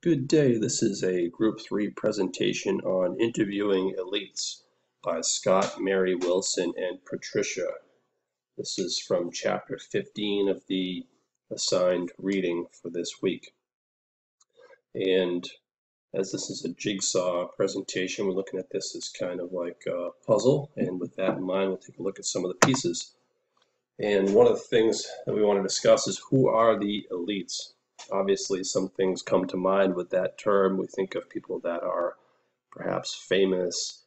Good day. This is a Group 3 presentation on interviewing elites by Scott, Mary Wilson, and Patricia. This is from chapter 15 of the assigned reading for this week. And as this is a jigsaw presentation, we're looking at this as kind of like a puzzle. And with that in mind, we'll take a look at some of the pieces. And one of the things that we want to discuss is who are the elites? Obviously, some things come to mind with that term. We think of people that are perhaps famous,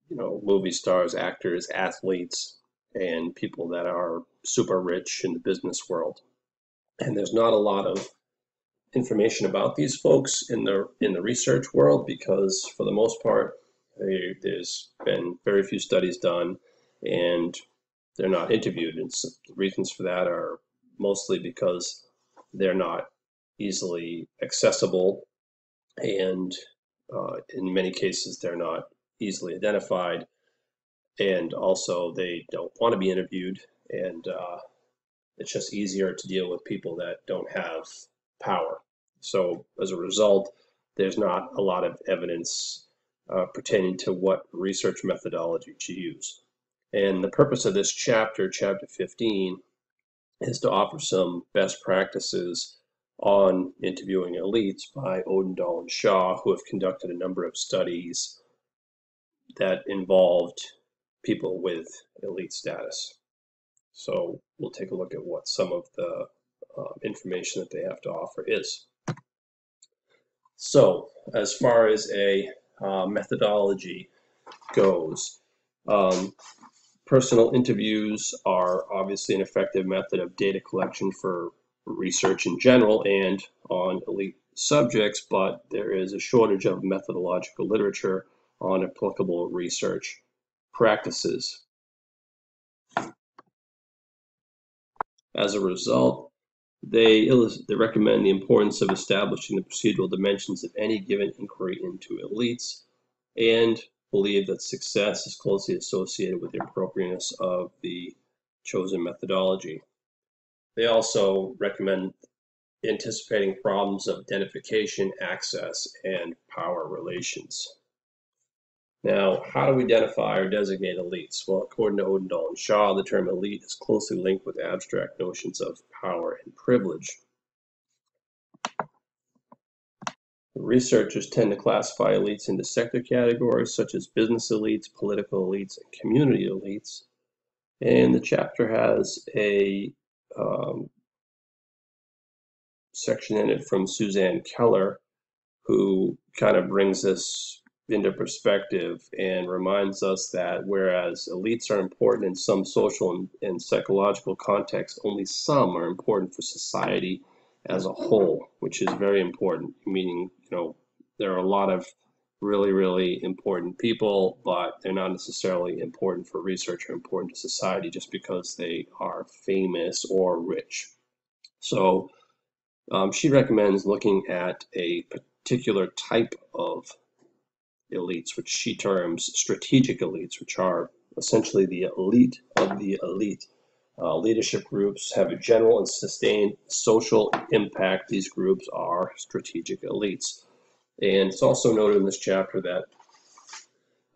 movie stars, actors, athletes, and people that are super rich in the business world. And there's not a lot of information about these folks in the research world because, for the most part, there's been very few studies done, and they're not interviewed. And so the reasons for that are mostly because they're not easily accessible, and in many cases they're not easily identified, and also they don't want to be interviewed, and it's just easier to deal with people that don't have power. So as a result, there's not a lot of evidence pertaining to what research methodology to use. And the purpose of this chapter, chapter 15, is to offer some best practices on interviewing elites by Odendahl and Shaw, who have conducted a number of studies that involved people with elite status. So we'll take a look at what some of the information that they have to offer is. So as far as a methodology goes, personal interviews are obviously an effective method of data collection for research in general and on elite subjects, but there is a shortage of methodological literature on applicable research practices. As a result, they recommend the importance of establishing the procedural dimensions of any given inquiry into elites, and believe that success is closely associated with the appropriateness of the chosen methodology. They also recommend anticipating problems of identification, access, and power relations. Now, how do we identify or designate elites? Well, according to Odendahl and Shaw, the term elite is closely linked with abstract notions of power and privilege. Researchers tend to classify elites into sector categories such as business elites, political elites, and community elites. And the chapter has a section in it from Suzanne Keller, who kind of brings this into perspective and reminds us that whereas elites are important in some social and psychological contexts, only some are important for society as a whole, which is very important, meaning, there are a lot of really, really important people, but they're not necessarily important for research or important to society just because they are famous or rich. So she recommends looking at a particular type of elites, which she terms strategic elites, which are essentially the elite of the elite. Leadership groups have a general and sustained social impact. These groups are strategic elites. And it's also noted in this chapter that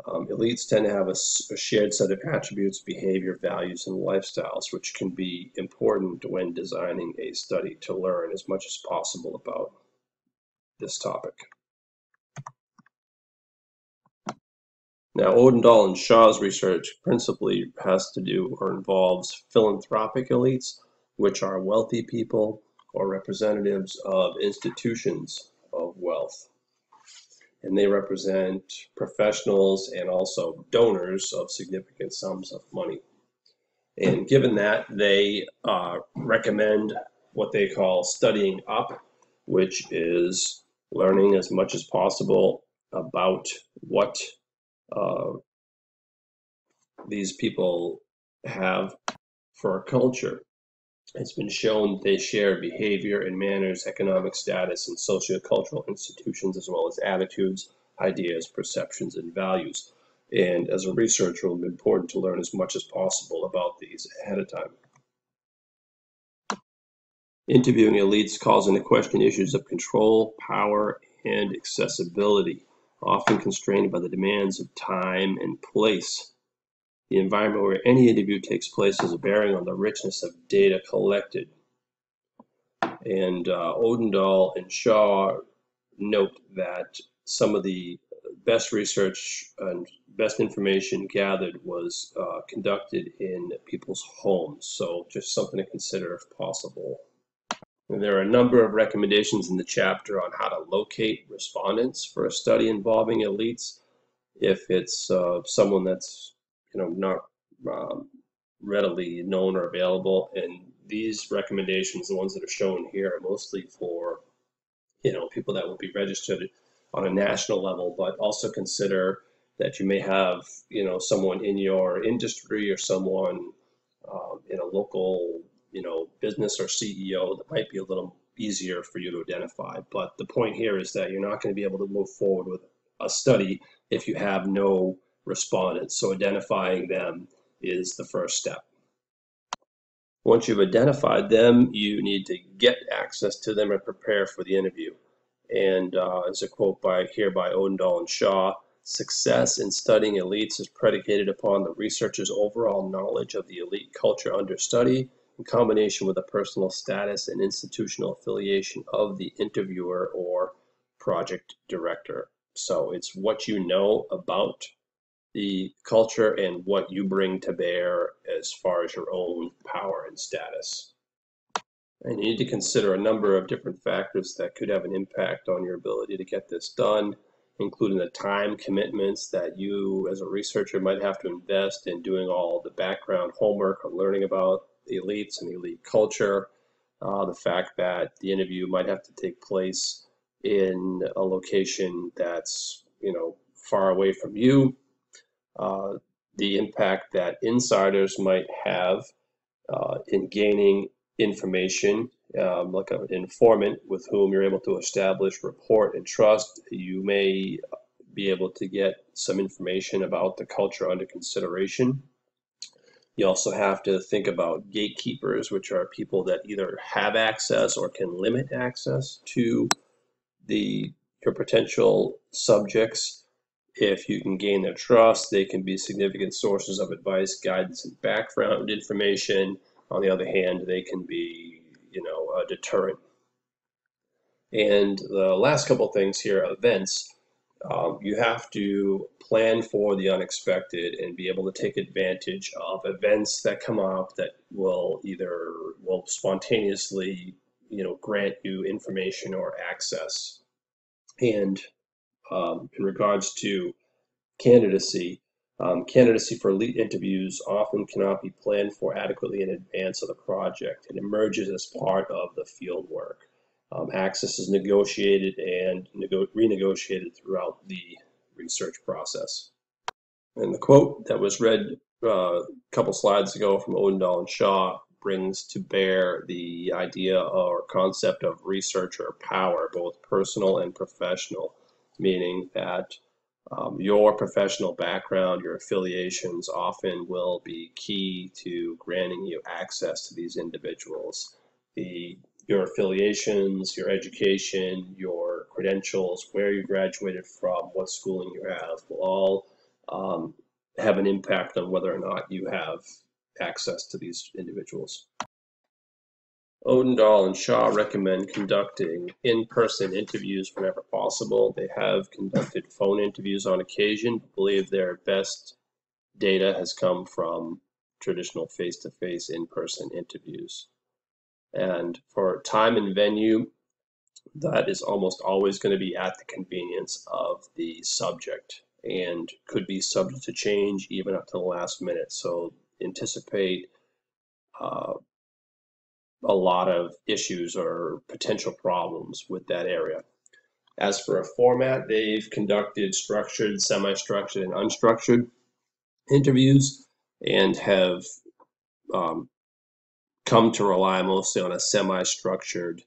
elites tend to have a shared set of attributes, behavior, values, and lifestyles, which can be important when designing a study to learn as much as possible about this topic. Now, Odendahl and Shaw's research principally has to do or involves philanthropic elites, which are wealthy people or representatives of institutions of wealth. And they represent professionals and also donors of significant sums of money. And given that, they recommend what they call studying up, which is learning as much as possible about what these people have for a culture. It's been shown they share behavior and manners, economic status, and sociocultural institutions, as well as attitudes, ideas, perceptions, and values. And as a researcher, it will be important to learn as much as possible about these ahead of time. Interviewing elites calls into question issues of control, power, and accessibility, often constrained by the demands of time and place. The environment where any interview takes place has a bearing on the richness of data collected. And Odendahl and Shaw note that some of the best research and best information gathered was conducted in people's homes. So just something to consider if possible. And there are a number of recommendations in the chapter on how to locate respondents for a study involving elites. If it's someone that's not readily known or available, and these recommendations, the ones that are shown here, are mostly for people that will be registered on a national level, but also consider that you may have someone in your industry or someone in a local business or CEO that might be a little easier for you to identify. But the point here is that you're not going to be able to move forward with a study if you have no respondents. So identifying them is the first step. Once you've identified them, you need to get access to them and prepare for the interview. And as a quote by Odendahl and Shaw, success in studying elites is predicated upon the researcher's overall knowledge of the elite culture under study, in combination with the personal status and institutional affiliation of the interviewer or project director. So it's what you know about the culture and what you bring to bear as far as your own power and status. And you need to consider a number of different factors that could have an impact on your ability to get this done, including the time commitments that you as a researcher might have to invest in doing all the background homework or learning about the elites and the elite culture, the fact that the interview might have to take place in a location that's far away from you, the impact that insiders might have in gaining information, like an informant with whom you're able to establish rapport and trust. You may be able to get some information about the culture under consideration. You also have to think about gatekeepers, which are people that either have access or can limit access to your potential subjects. If you can gain their trust, they can be significant sources of advice, guidance, and background information. On the other hand, they can be, a deterrent. And the last couple things here, events. You have to plan for the unexpected and be able to take advantage of events that come up that will spontaneously, grant you information or access. And in regards to candidacy, candidacy for elite interviews often cannot be planned for adequately in advance of the project. It emerges as part of the field work. Access is negotiated and renegotiated throughout the research process. And the quote that was read a couple slides ago from Odendahl and Shaw brings to bear the idea or concept of researcher power, both personal and professional, meaning that your professional background, your affiliations often will be key to granting you access to these individuals. Your affiliations, your education, your credentials, where you graduated from, what schooling you have, will all have an impact on whether or not you have access to these individuals. Odendahl and Shaw recommend conducting in-person interviews whenever possible. They have conducted phone interviews on occasion, but believe their best data has come from traditional face-to-face in-person interviews. And for time and venue, that is almost always going to be at the convenience of the subject and could be subject to change even up to the last minute. So anticipate a lot of issues or potential problems with that area. As for a format, they've conducted structured, semi-structured, and unstructured interviews and have come to rely mostly on a semi-structured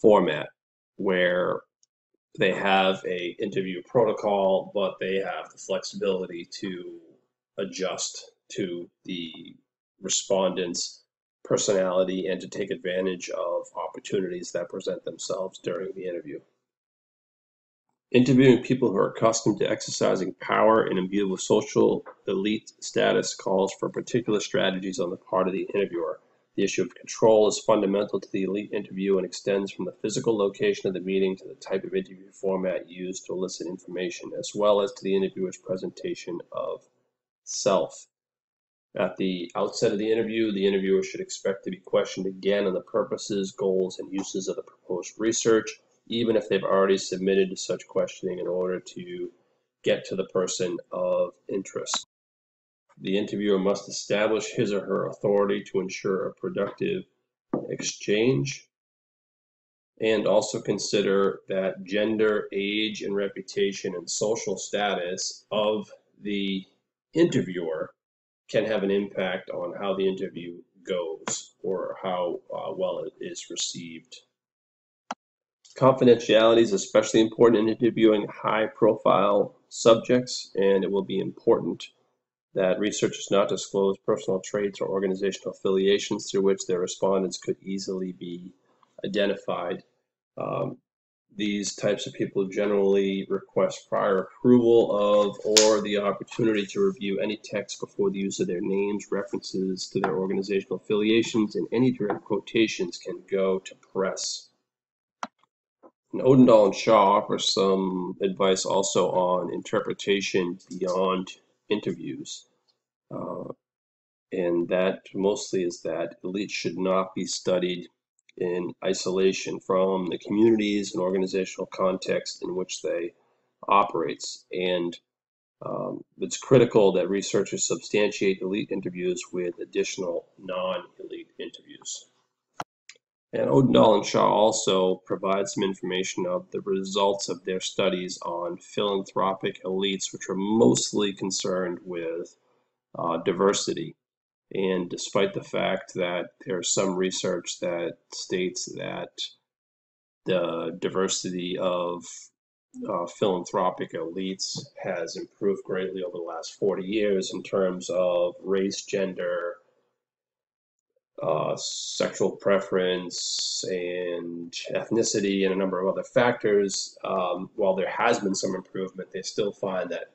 format where they have a interview protocol, but they have the flexibility to adjust to the respondents' personality and to take advantage of opportunities that present themselves during the interview. Interviewing people who are accustomed to exercising power and imbued with social elite status calls for particular strategies on the part of the interviewer. The issue of control is fundamental to the elite interview and extends from the physical location of the meeting to the type of interview format used to elicit information, as well as to the interviewer's presentation of self. At the outset of the interviewer should expect to be questioned again on the purposes, goals, and uses of the proposed research, even if they've already submitted to such questioning in order to get to the person of interest. The interviewer must establish his or her authority to ensure a productive exchange, and also consider that gender, age, and reputation and social status of the interviewer can have an impact on how the interview goes or how well it is received. Confidentiality is especially important in interviewing high-profile subjects, and it will be important that researchers not disclose personal traits or organizational affiliations through which their respondents could easily be identified. These types of people generally request prior approval of or the opportunity to review any text before the use of their names, references to their organizational affiliations, and any direct quotations can go to press. And Odendahl and Shaw offer some advice also on interpretation beyond interviews. And that mostly is that elites should not be studied in isolation from the communities and organizational context in which they operate. And it's critical that researchers substantiate elite interviews with additional non-elite interviews. And Odendahl and Shaw also provide some information of the results of their studies on philanthropic elites, which are mostly concerned with diversity. And despite the fact that there's some research that states that the diversity of philanthropic elites has improved greatly over the last 40 years in terms of race, gender, sexual preference, and ethnicity, and a number of other factors, while there has been some improvement, they still find that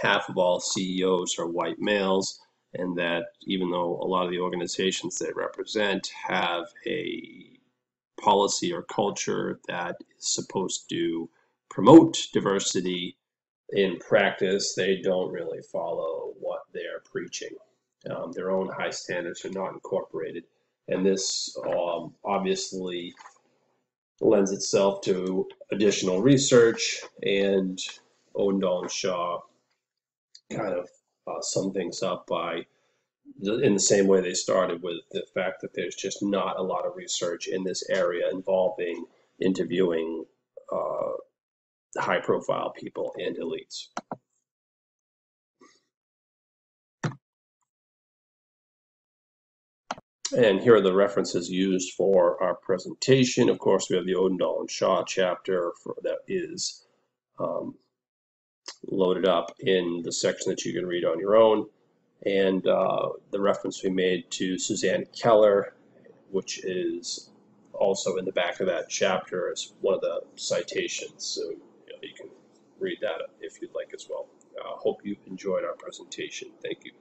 half of all CEOs are white males, and that even though a lot of the organizations they represent have a policy or culture that is supposed to promote diversity, in practice they don't really follow what they're preaching. Their own high standards are not incorporated, and this obviously lends itself to additional research, and Odendahl and Shaw kind of sum things up by in the same way they started, with the fact that there's just not a lot of research in this area involving interviewing high-profile people and elites. And here are the references used for our presentation. Of course, we have the Odendahl and Shaw chapter that is loaded up in the section that you can read on your own. And the reference we made to Suzanne Keller, which is also in the back of that chapter, is one of the citations. So you can read that if you'd like as well. Hope you enjoyed our presentation. Thank you.